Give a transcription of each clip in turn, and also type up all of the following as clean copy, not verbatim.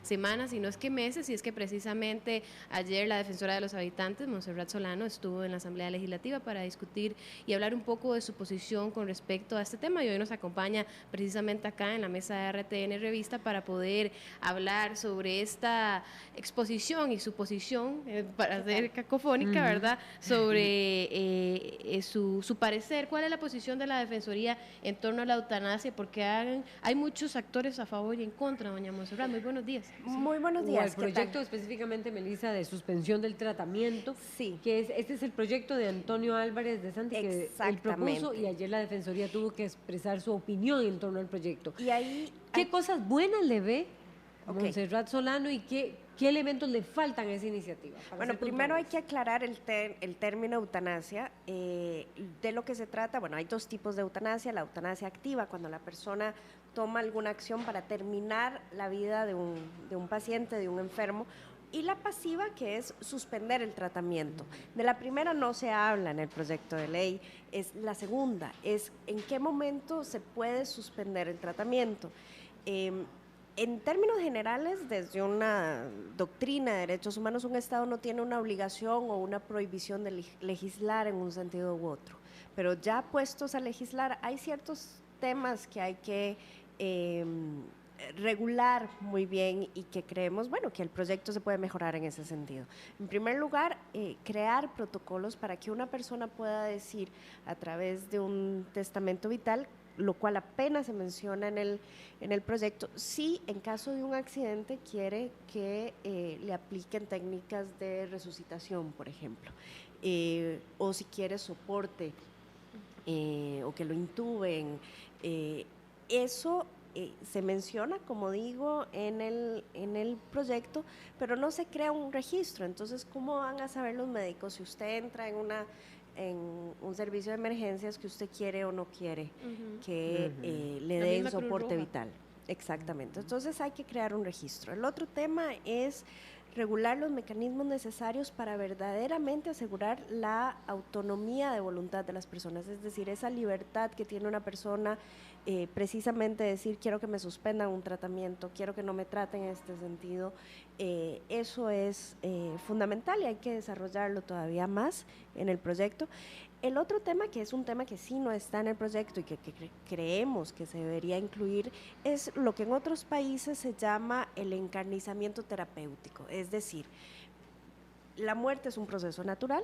semanas, y no es que meses, y es que precisamente ayer la defensora de los habitantes, Montserrat Solano, estuvo en la Asamblea Legislativa para discutir y hablar un poco de su posición con respecto a este tema, y hoy nos acompaña precisamente acá en la mesa de RTN Revista para poder hablar sobre esta exposición y su posición, para ser cacofónica, ¿verdad?, sobre su parecer. ¿Cuál es la posición de la Defensoría en torno a la eutanasia? Porque hay muchos actores a favor y en contra, doña Montserrat. Muy buenos días. Muy buenos O al días, ¿qué tal? proyecto específicamente, Melissa, de suspensión del tratamiento, Sí. este es el proyecto de Antonio Álvarez de Santi que él propuso, y ayer la Defensoría tuvo que expresar su opinión en torno al proyecto. Y ahí ¿Qué cosas buenas le ve Montserrat Okay. Solano y qué elementos le faltan a esa iniciativa? Bueno, primero hay que aclarar el término eutanasia. De lo que se trata, bueno, hay dos tipos de eutanasia. La eutanasia activa, cuando la persona toma alguna acción para terminar la vida de un paciente, de un enfermo, y la pasiva, que es suspender el tratamiento. De la primera no se habla en el proyecto de ley, es la segunda, es en qué momento se puede suspender el tratamiento. En términos generales, desde una doctrina de derechos humanos, un Estado no tiene una obligación o una prohibición de legislar en un sentido u otro, pero ya puestos a legislar, hay ciertos temas que hay que regular muy bien y que creemos, bueno, que el proyecto se puede mejorar en ese sentido. En primer lugar, crear protocolos para que una persona pueda decir a través de un testamento vital, lo cual apenas se menciona en el proyecto, si en caso de un accidente quiere que le apliquen técnicas de resucitación, por ejemplo, o si quiere soporte, o que lo intuben. Eso se menciona, como digo, en el proyecto, pero no se crea un registro. Entonces, ¿cómo van a saber los médicos si usted entra en un servicio de emergencias que usted quiere o no quiere que le den soporte vital? Exactamente. Entonces hay que crear un registro. El otro tema es regular los mecanismos necesarios para verdaderamente asegurar la autonomía de voluntad de las personas, es decir, esa libertad que tiene una persona, precisamente decir, quiero que me suspendan un tratamiento, quiero que no me traten en este sentido. Eso es fundamental y hay que desarrollarlo todavía más en el proyecto. El otro tema, que es un tema que sí no está en el proyecto y que creemos que se debería incluir, es lo que en otros países se llama el encarnizamiento terapéutico. Es decir, la muerte es un proceso natural,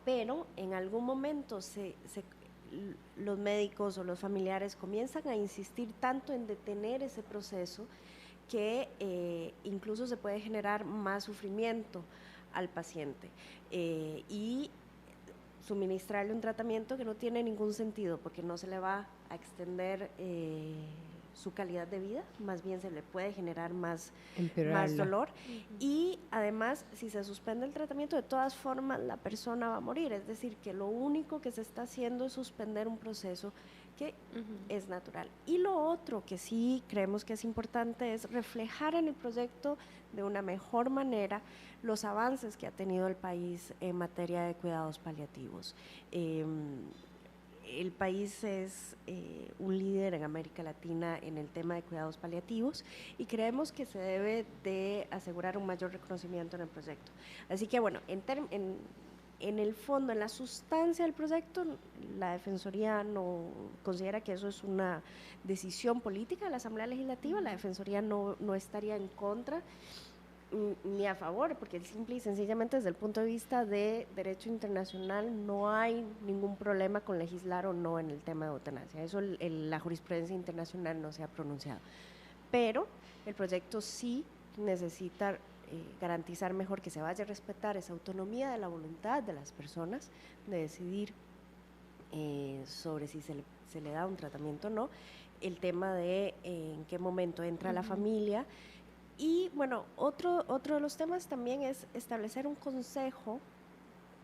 pero en algún momento los médicos o los familiares comienzan a insistir tanto en detener ese proceso que incluso se puede generar más sufrimiento al paciente. Y suministrarle un tratamiento que no tiene ningún sentido, porque no se le va a extender su calidad de vida, más bien se le puede generar más dolor. Y además, si se suspende el tratamiento, de todas formas la persona va a morir, es decir, que lo único que se está haciendo es suspender un proceso que es natural. Y lo otro que sí creemos que es importante es reflejar en el proyecto de una mejor manera los avances que ha tenido el país en materia de cuidados paliativos. El país es un líder en América Latina en el tema de cuidados paliativos y creemos que se debe de asegurar un mayor reconocimiento en el proyecto. Así que bueno, en el fondo, en la sustancia del proyecto, la Defensoría no considera que eso es una decisión política de la Asamblea Legislativa. La Defensoría no estaría en contra ni a favor, porque simple y sencillamente desde el punto de vista de derecho internacional no hay ningún problema con legislar o no en el tema de eutanasia. Eso la jurisprudencia internacional no se ha pronunciado. Pero el proyecto sí necesita garantizar mejor que se vaya a respetar esa autonomía de la voluntad de las personas de decidir sobre si se le da un tratamiento o no, el tema de en qué momento entra la familia. Y bueno, otro de los temas también es establecer un consejo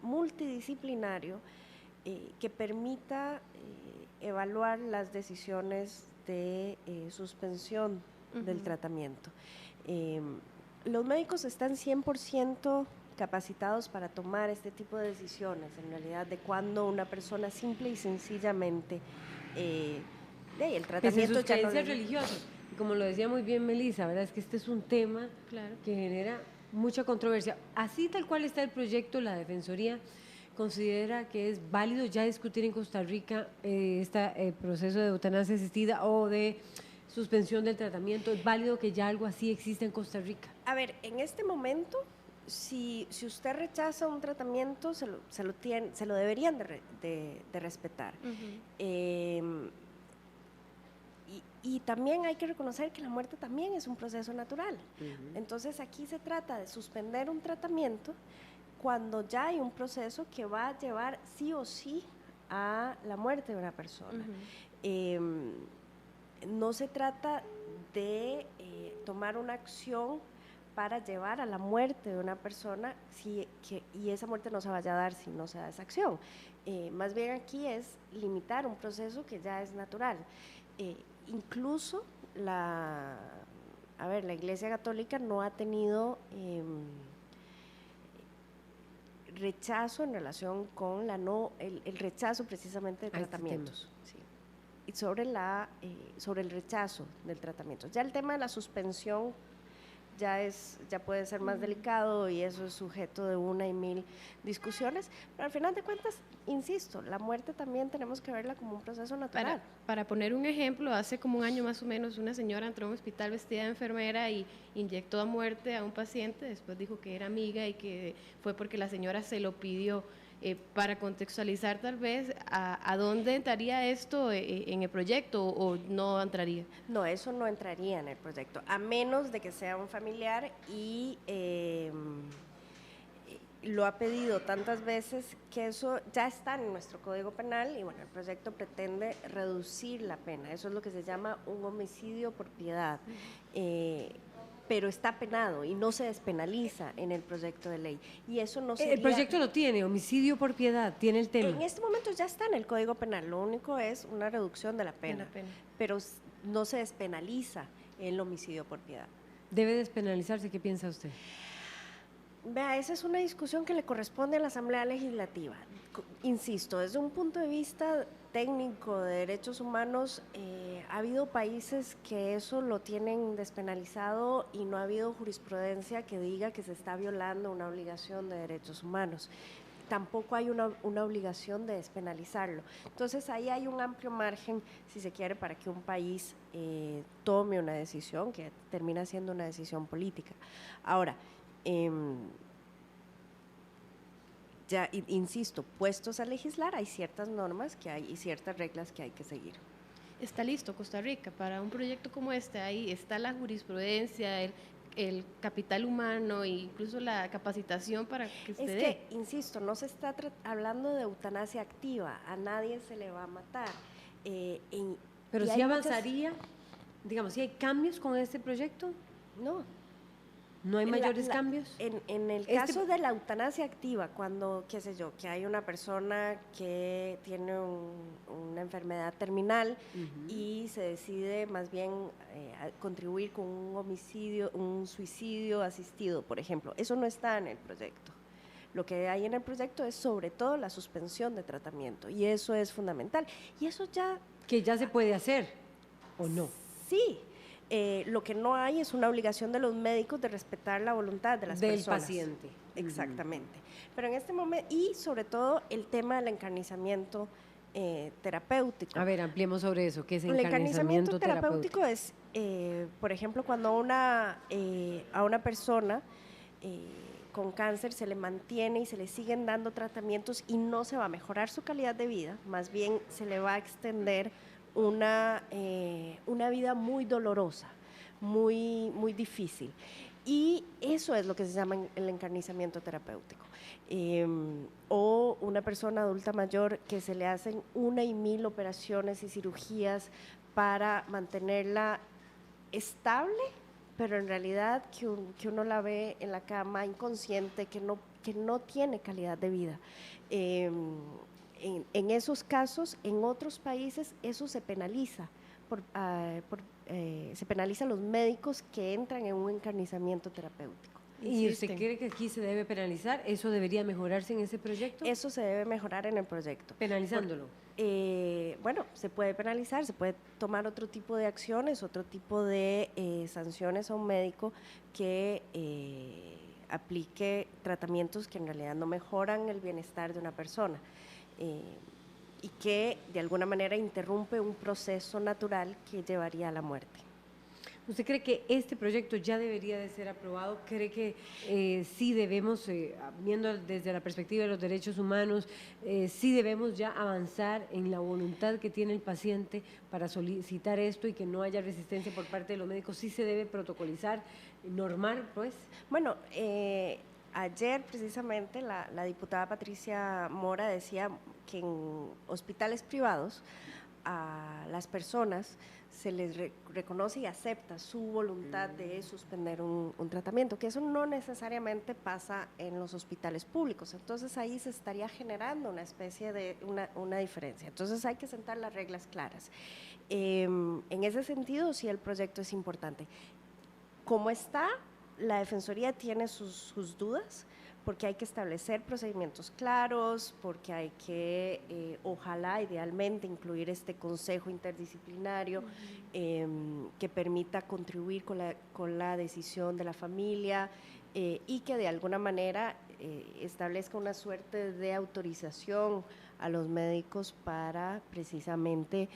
multidisciplinario que permita evaluar las decisiones de suspensión del tratamiento. Los médicos están 100% capacitados para tomar este tipo de decisiones, en realidad, de cuando una persona simple y sencillamente el tratamiento ya no religiosas. Y como lo decía muy bien Melissa, ¿verdad? Es que este es un tema que genera mucha controversia. Así tal cual está el proyecto, la Defensoría considera que es válido ya discutir en Costa Rica este proceso de eutanasia asistida o de suspensión del tratamiento. ¿Es válido que ya algo así exista en Costa Rica? A ver, en este momento, si usted rechaza un tratamiento, se lo deberían de respetar. Y también hay que reconocer que la muerte también es un proceso natural. Entonces aquí se trata de suspender un tratamiento cuando ya hay un proceso que va a llevar sí o sí a la muerte de una persona. No se trata de tomar una acción para llevar a la muerte de una persona y esa muerte no se vaya a dar si no se da esa acción. Más bien aquí es limitar un proceso que ya es natural. Incluso la Iglesia Católica no ha tenido rechazo en relación con el rechazo precisamente de tratamientos. Sí. Y sobre el rechazo del tratamiento. Ya el tema de la suspensión ya puede ser más delicado y eso es sujeto de una y mil discusiones, pero al final de cuentas, insisto, la muerte también tenemos que verla como un proceso natural. Para poner un ejemplo, hace como un año más o menos una señora entró a un hospital vestida de enfermera y inyectó a muerte a un paciente, después dijo que era amiga y que fue porque la señora se lo pidió. Para contextualizar tal vez, ¿a dónde entraría esto en el proyecto o no entraría? No, eso no entraría en el proyecto, a menos de que sea un familiar y lo ha pedido tantas veces que eso ya está en nuestro Código Penal y bueno, el proyecto pretende reducir la pena, eso es lo que se llama un homicidio por piedad. Pero está penado y no se despenaliza en el proyecto de ley. Y eso no sería... El proyecto lo tiene, homicidio por piedad, tiene el tema. En este momento ya está en el Código Penal, lo único es una reducción de la pena. Pero no se despenaliza el homicidio por piedad. ¿Debe despenalizarse? ¿Qué piensa usted? Vea, esa es una discusión que le corresponde a la Asamblea Legislativa. Insisto, desde un punto de vista técnico de derechos humanos, ha habido países que eso lo tienen despenalizado y no ha habido jurisprudencia que diga que se está violando una obligación de derechos humanos. Tampoco hay una obligación de despenalizarlo. Entonces ahí hay un amplio margen, si se quiere, para que un país tome una decisión que termina siendo una decisión política. Ahora, ya insisto, puestos a legislar, hay ciertas normas y ciertas reglas que hay que seguir. ¿Está listo Costa Rica para un proyecto como este? Ahí está la jurisprudencia, el capital humano e incluso la capacitación para que se dé. Es que, insisto, no se está hablando de eutanasia activa, a nadie se le va a matar. Pero sí avanzaría, digamos, ¿sí hay cambios con este proyecto? No. ¿No hay mayores cambios? En el caso de la eutanasia activa, cuando, qué sé yo, que hay una persona que tiene una enfermedad terminal y se decide más bien contribuir con un homicidio, un suicidio asistido, por ejemplo, eso no está en el proyecto. Lo que hay en el proyecto es sobre todo la suspensión de tratamiento y eso es fundamental. Y eso ya... ¿Que ya se puede hacer o no? Sí. Lo que no hay es una obligación de los médicos de respetar la voluntad de las personas. Del paciente. Exactamente. Pero en este momento, y sobre todo el tema del encarnizamiento terapéutico. A ver, ampliemos sobre eso. ¿Qué es encarnizamiento terapéutico? Es, por ejemplo, cuando a una persona con cáncer se le mantiene y se le siguen dando tratamientos y no se va a mejorar su calidad de vida, más bien se le va a extender una vida muy dolorosa, muy, muy difícil. Y eso es lo que se llama el encarnizamiento terapéutico. O una persona adulta mayor que se le hacen 1 y 1000 operaciones y cirugías para mantenerla estable, pero en realidad que uno la ve en la cama inconsciente, que no tiene calidad de vida. En esos casos, en otros países, eso se penaliza. Se penaliza a los médicos que entran en un encarnizamiento terapéutico. ¿Y usted cree que aquí se debe penalizar? ¿Eso debería mejorarse en ese proyecto? Eso se debe mejorar en el proyecto. ¿Penalizándolo? Bueno, se puede penalizar, se puede tomar otro tipo de acciones, otro tipo de sanciones a un médico que aplique tratamientos que en realidad no mejoran el bienestar de una persona y que de alguna manera interrumpe un proceso natural que llevaría a la muerte. ¿Usted cree que este proyecto ya debería de ser aprobado? ¿Cree que sí debemos, viendo desde la perspectiva de los derechos humanos, sí debemos ya avanzar en la voluntad que tiene el paciente para solicitar esto y que no haya resistencia por parte de los médicos? ¿Sí se debe protocolizar, normal, pues? Bueno, ayer precisamente la diputada Patricia Mora decía que en hospitales privados a las personas se les reconoce y acepta su voluntad de suspender un tratamiento, que eso no necesariamente pasa en los hospitales públicos. Entonces ahí se estaría generando una especie de una diferencia. Entonces hay que sentar las reglas claras. En ese sentido, sí, el proyecto es importante. Como está, la Defensoría tiene sus dudas, porque hay que establecer procedimientos claros, porque hay que, ojalá, idealmente, incluir este consejo interdisciplinario que permita contribuir con la decisión de la familia y que de alguna manera establezca una suerte de autorización a los médicos para precisamente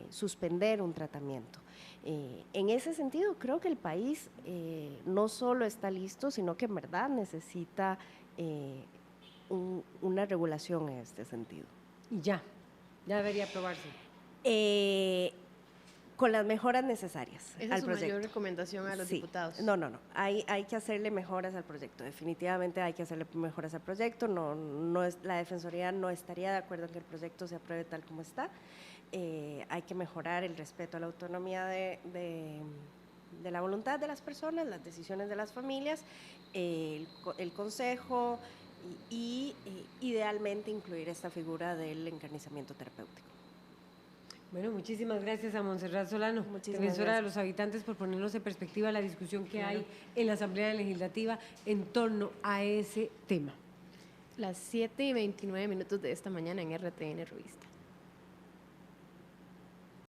suspender un tratamiento. En ese sentido, creo que el país no solo está listo, sino que en verdad necesita una regulación en este sentido. Y ya debería aprobarse. Con las mejoras necesarias ¿Esa al es su proyecto. mayor recomendación a los diputados? No. Hay que hacerle mejoras al proyecto. Definitivamente hay que hacerle mejoras al proyecto. La Defensoría no estaría de acuerdo en que el proyecto se apruebe tal como está. Hay que mejorar el respeto a la autonomía de la voluntad de las personas, las decisiones de las familias, el consejo y idealmente incluir esta figura del encarnizamiento terapéutico. Bueno, muchísimas gracias a Montserrat Solano, defensora de los habitantes, por ponernos en perspectiva la discusión que hay en la Asamblea Legislativa en torno a ese tema. Las 7:29 de esta mañana en RTN Revista.